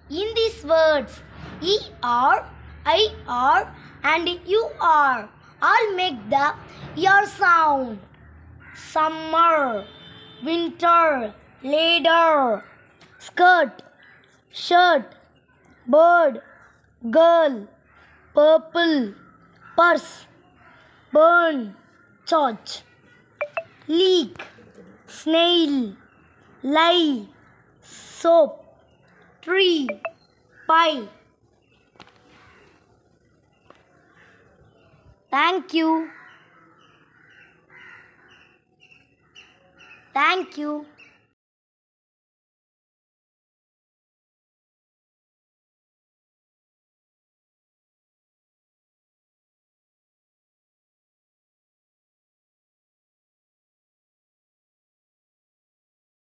In these words, ER, IR and UR all make the ER sound. Summer, winter, ladder, skirt, shirt, bird, girl, purple, purse, burn, church, leak, snail, lie, soap, tree, pie. Thank you. Thank you.